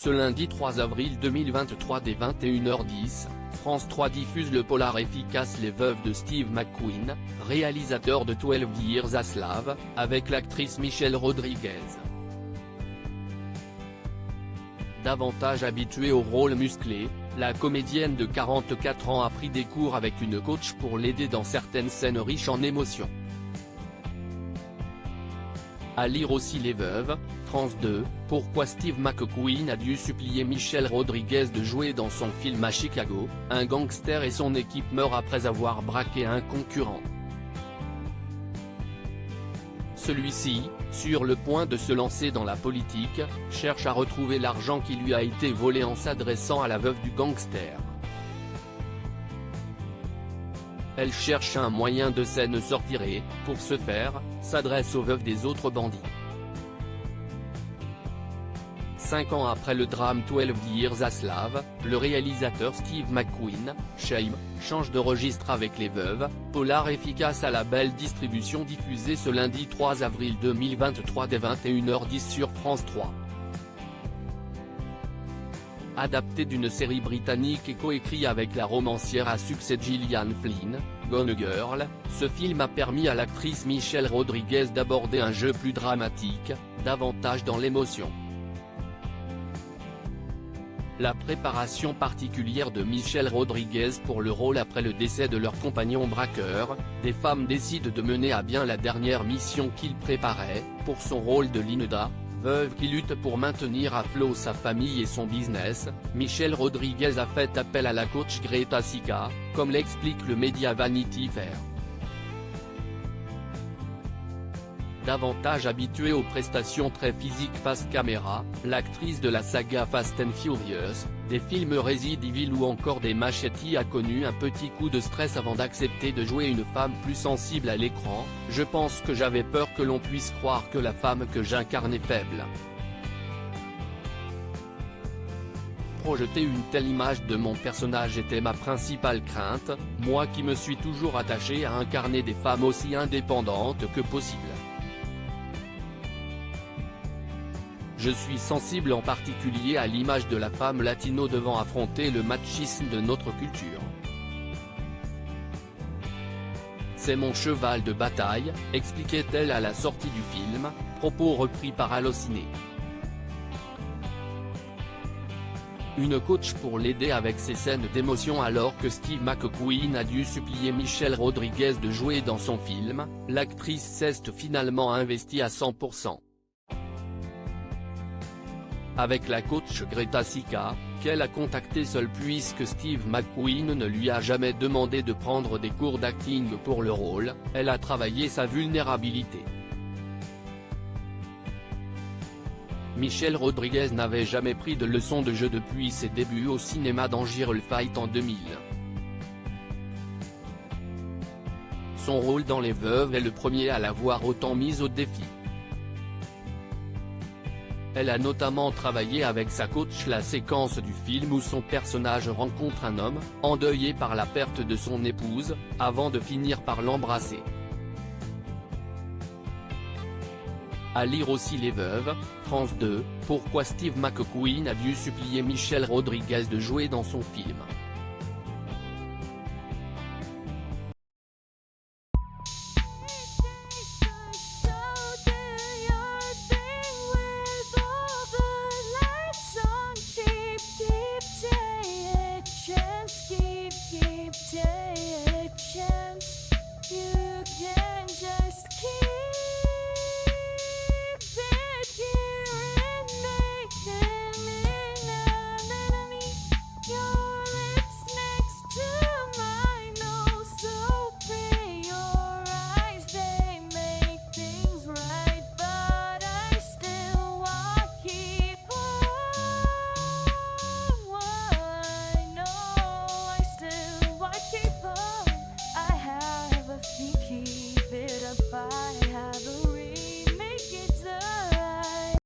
Ce lundi 3 avril 2023 dès 21h10, France 3 diffuse le polar efficace Les Veuves de Steve McQueen, réalisateur de 12 Years a Slave, avec l'actrice Michelle Rodriguez. Davantage habituée au rôle musclé, la comédienne de 44 ans a pris des cours avec une coach pour l'aider dans certaines scènes riches en émotions. À lire aussi Les Veuves, France 2, pourquoi Steve McQueen a dû supplier Michelle Rodriguez de jouer dans son film à Chicago, un gangster et son équipe meurent après avoir braqué un concurrent. Celui-ci, sur le point de se lancer dans la politique, cherche à retrouver l'argent qui lui a été volé en s'adressant à la veuve du gangster. Elle cherche un moyen de s'en sortir et, pour ce faire, s'adresse aux veuves des autres bandits. 5 ans après le drame 12 Years a Slave, le réalisateur Steve McQueen, Shame, change de registre avec Les Veuves, polar efficace à la belle distribution diffusé ce lundi 3 avril 2023 dès 21h10 sur France 3. Adapté d'une série britannique et coécrit avec la romancière à succès Gillian Flynn, Gone Girl, ce film a permis à l'actrice Michelle Rodriguez d'aborder un jeu plus dramatique, davantage dans l'émotion. La préparation particulière de Michelle Rodriguez pour le rôle après le décès de leur compagnon braqueur, des femmes décident de mener à bien la dernière mission qu'ils préparaient, pour son rôle de Linda, veuve qui lutte pour maintenir à flot sa famille et son business. Michelle Rodriguez a fait appel à la coach Greta Sika, comme l'explique le média Vanity Fair. Davantage habituée aux prestations très physiques face caméra, l'actrice de la saga Fast and Furious, des films Resident Evil ou encore des Machete a connu un petit coup de stress avant d'accepter de jouer une femme plus sensible à l'écran. Je pense que j'avais peur que l'on puisse croire que la femme que j'incarne est faible. Projeter une telle image de mon personnage était ma principale crainte, moi qui me suis toujours attaché à incarner des femmes aussi indépendantes que possible. Je suis sensible en particulier à l'image de la femme latino devant affronter le machisme de notre culture. C'est mon cheval de bataille, expliquait-elle à la sortie du film, propos repris par Allociné. Une coach pour l'aider avec ses scènes d'émotion alors que Steve McQueen a dû supplier Michelle Rodriguez de jouer dans son film, l'actrice s'est finalement investie à 100%. Avec la coach Greta Sika, qu'elle a contactée seule puisque Steve McQueen ne lui a jamais demandé de prendre des cours d'acting pour le rôle, elle a travaillé sa vulnérabilité. Michelle Rodriguez n'avait jamais pris de leçons de jeu depuis ses débuts au cinéma dans Girl Fight en 2000. Son rôle dans Les Veuves est le premier à l'avoir autant mise au défi. Elle a notamment travaillé avec sa coach la séquence du film où son personnage rencontre un homme, endeuillé par la perte de son épouse, avant de finir par l'embrasser. À lire aussi Les Veuves, France 2, pourquoi Steve McQueen a dû supplier Michelle Rodriguez de jouer dans son film. Keep